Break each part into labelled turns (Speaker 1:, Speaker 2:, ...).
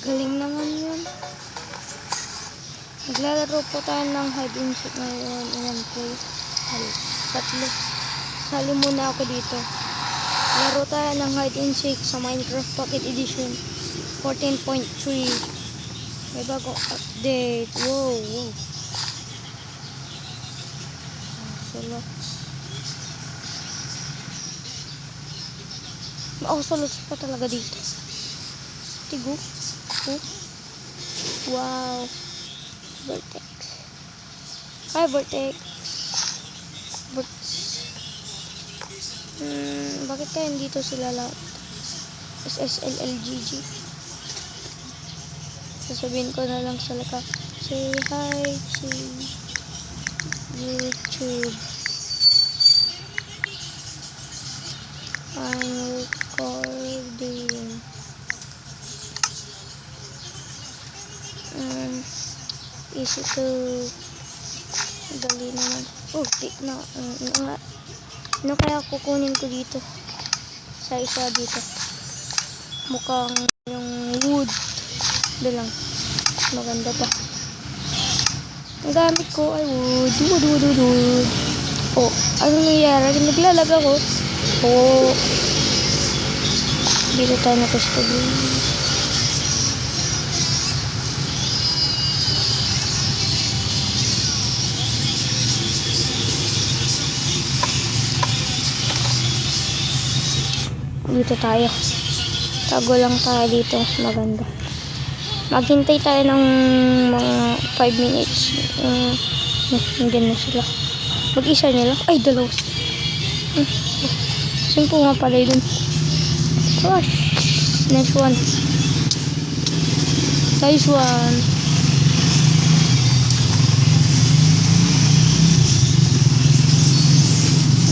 Speaker 1: Galing naman yun. Naglalaro po tayo ng hide and seek ngayon. Ayan po. Tatlo. Sali muna ako dito. Laro tayo ng hide and seek sa Minecraft Pocket Edition 14.3. May bagong update. Wow, wow. Solo. Solo pa talaga dito. Tigo. Oh. Wow. Vortex. Hi, Vortex. Bakit kaya dito sila lahat? SSLLGG. Sasabihin ko na lang sa laka. Say hi to YouTube. I'm recording. Easy to dali naman. Di na. Ano kaya kukunin ko dito? Sa isa dito. Mukhang yung wood. Lang. Maganda pa. Ang gamit ko ay wood. Wood. Ano nangyayari? Naglalag ako. Dito tayo na gusto din. Dito tayo. Tago lang tayo dito. Maganda. Maghintay tayo ng mga 5 minutes. Nandiyan na sila. Mag-isa nila. Ay, dalawa. Simple nga pala yun. Gosh. Nice one.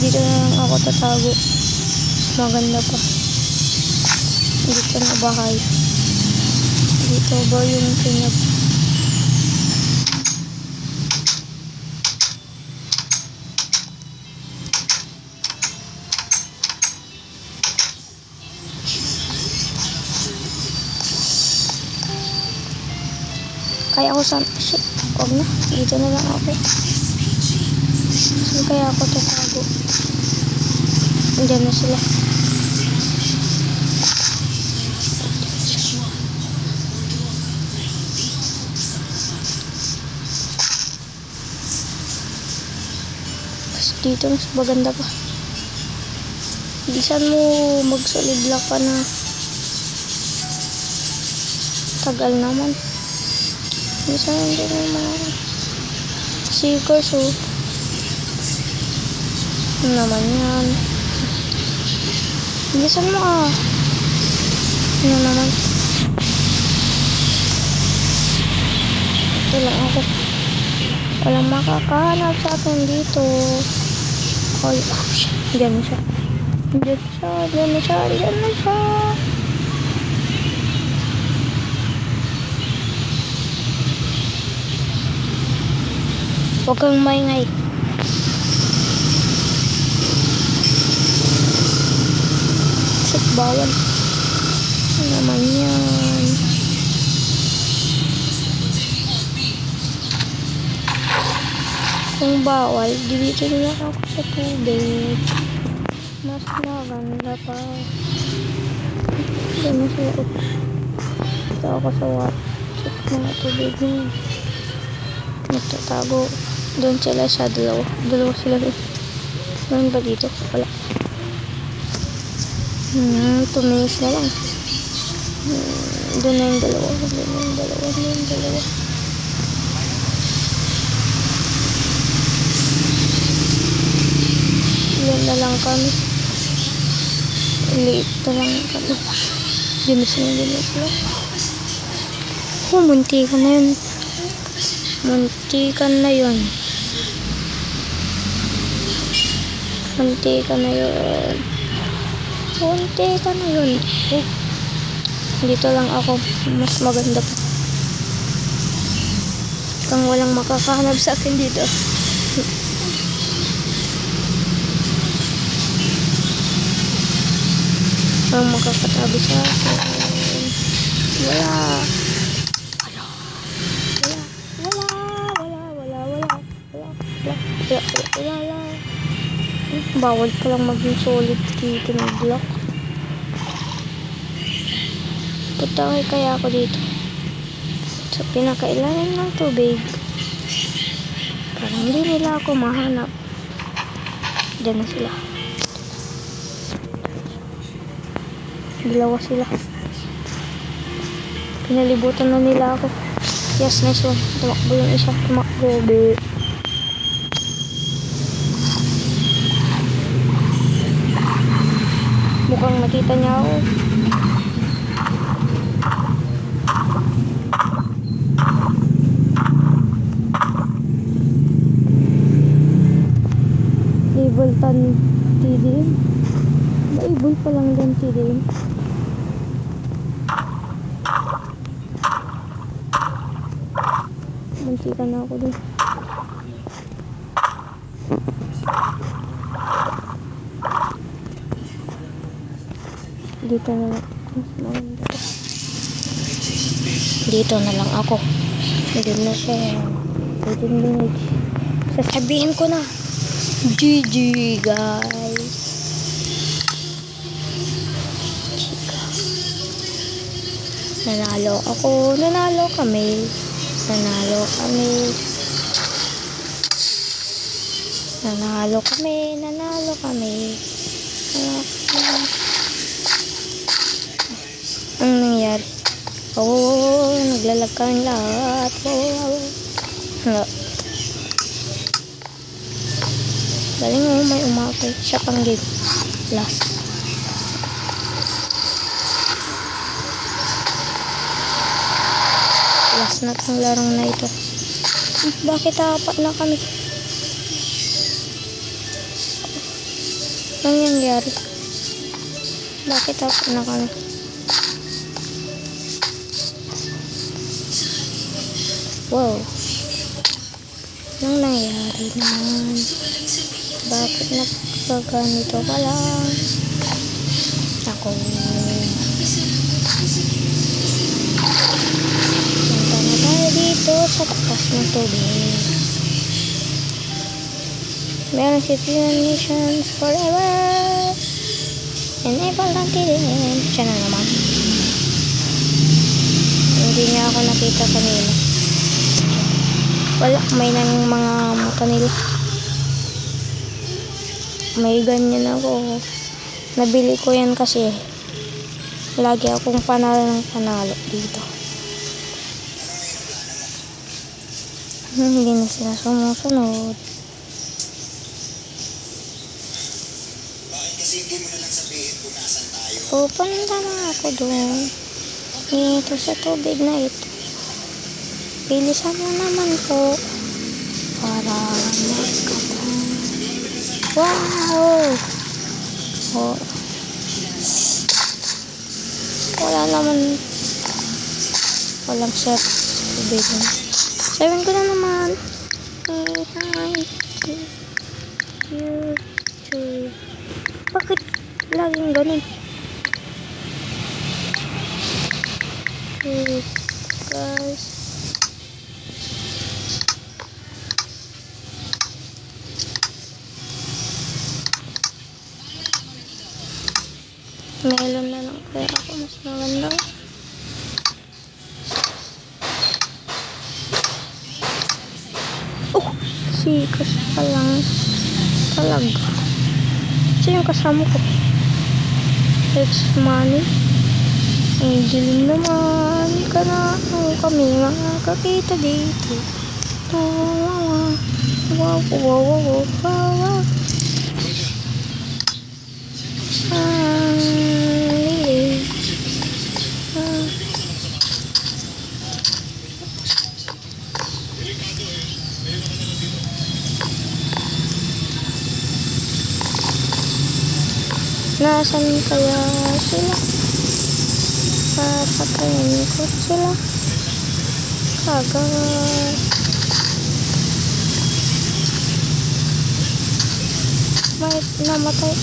Speaker 1: Dito na lang ako tatago. Maganda pa. Dito na bahay. Dito ba yung pinag... Kaya ako saan... Shit. Huwag na. Dito na lang ako. Saan kaya ako tatago? Andiyan na sila. Dito mas maganda pa. Bilisan mo, magsolid lock pa na. Tagal naman. Bilisan mo din naman. Seekers Ano naman yan? Bilisan mo Ano naman? Ito lang ako. Walang makakahanap sa akin dito. Diyan na siya. Huwag kang maingay. Shit, bawal. Ano naman yan? Kung bawal, dito nila ako sa tubig. Mas maganda pa. Diyan na sila. Ito ako sa water. Check mga tubig niya. Nagtatago. Doon sila sa dalawa. Dalawa sila rin. Meron ba dito? Wala. Tuminis na lang. Doon na yung dalawa. Ilan na lang kami. Liit na lang kami. Dinis na. Muntikan na yun. Muntikan na yun. Dito lang ako. Mas maganda pa. Kang walang makakahanap sa akin dito. Walang makakatabi sa akin. Wala. Wala. Bawal palang maging solid dito ng block. Punta kaya ako dito sa pinakailalim ng tubig. Parang hindi nila ako mahanap. Diyan na sila. Dalawa sila. Pinalibutan na nila ako. Yes, nice one. Tumakbo yung isa. Tumakbo. Mukhang nakita niya ako. Level 10 TDM. Level pa lang din TDM. Mantika na ako dun. Dito na lang. Dito na lang ako. Hindi na siya. 18 minutes. Sasabihin ko na. GG guys. Nanalo ako. Nanalo kami. Nanalo kami. Nanalo kami. Nanalo kami. Ang nangyari? Oh, naglalag kang lahat. Oh. Galing mo, may umakay. Siya pang game. Last. Last na itong larong na ito. Bakit apat na kami? Anong nangyari? Bakit apat na kami? Wow. Anong nangyari naman? Bakit nagkaganito ka lang? Ako. Punta na tayo dito sa taas ng tubig. Meron citizen missions forever. Enable natin. Siya na naman. Hindi niya ako nakita kanina. Wala, may nang mga mata nila. May ganyan ako. Nabili ko yan kasi lagi akong panalo dito. Hindi na sila sumusunod. Pupunta na ako doon. Dito sa tubig na ito. Bilisan mo naman po para magkatang. Wow! Oh. Wala naman. Walang set. Tubig na. 7 ko na naman. Hi. YouTube. Bakit laging ganun? Guys. Melon na lang kaya ako mas maganda. Oh! Sikas pa lang. Talaga. Siya yung kasama ko. It's money. Ang dilim naman. Kami makakakita dito. Wow. Nasaan kaya sila? Papatayin ko sila. Kagawad. May namatay.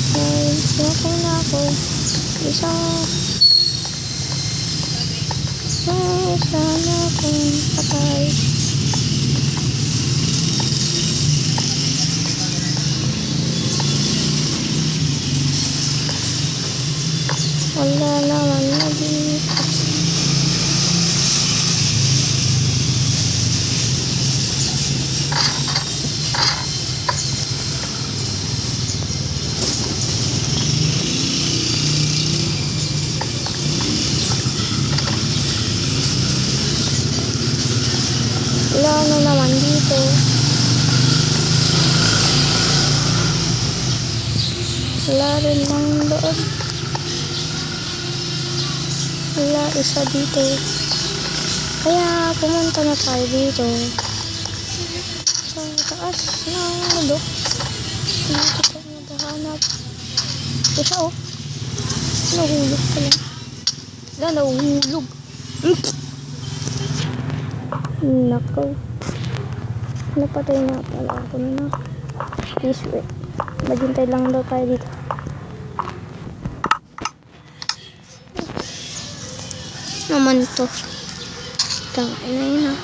Speaker 1: Sinatay na ako. isa. Sana kung patay. Wala naman naging wala na naman dito. Wala rin lang doon. Wala isa dito. Kaya pumunta na tayo dito. Sa taas ng mundo. Dito tayo naghahanap. Isa oh. Nahulog pala. Wala, nahulog. Nako. Napatay na pala ako na. Please wait. Maghintay lang daw tayo dito. Naman to. Tangin na yun ha.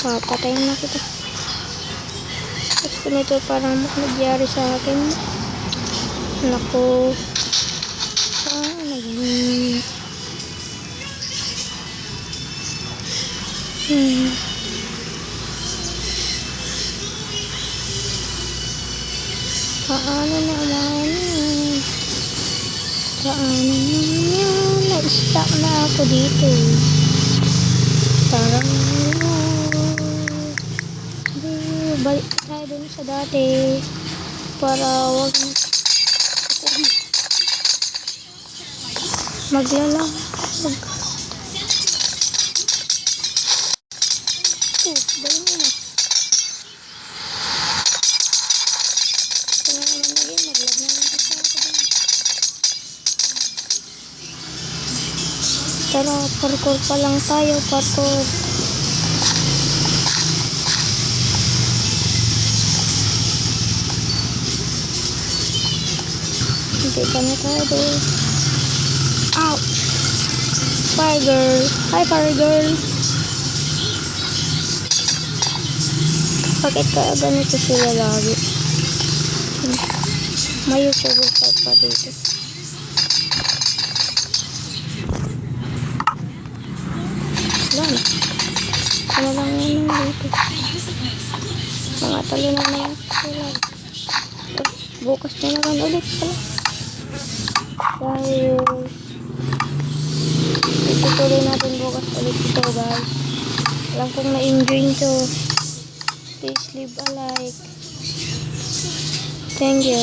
Speaker 1: Papatay na kita. Gusto nito parang nagyari sa akin. Nako. Paano naman yan? Paano naman yan? Na-stuck na ako dito. Parang balik tayo dun sa dati para wag maglalang balik mo na. Kaya naman naging maglag na lang kasi ako dun. Tara, parkour pa lang tayo, parkour. Hindi ka na tayo doon. Ow! Fire girl. Hi, fire girl. Bakit kaya ganito sila lagi? May upo-upo pa dito. Wala na. Ano lang yun dito. Mga talo na lang sila. Bukas na naman ulit pala. Dahil itutuloy natin bukas ulit ito guys. Alam kong na-enjoy nyo. Please leave a like. Thank you.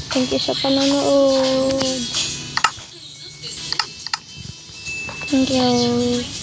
Speaker 1: Thank you sa panonood. Thank you.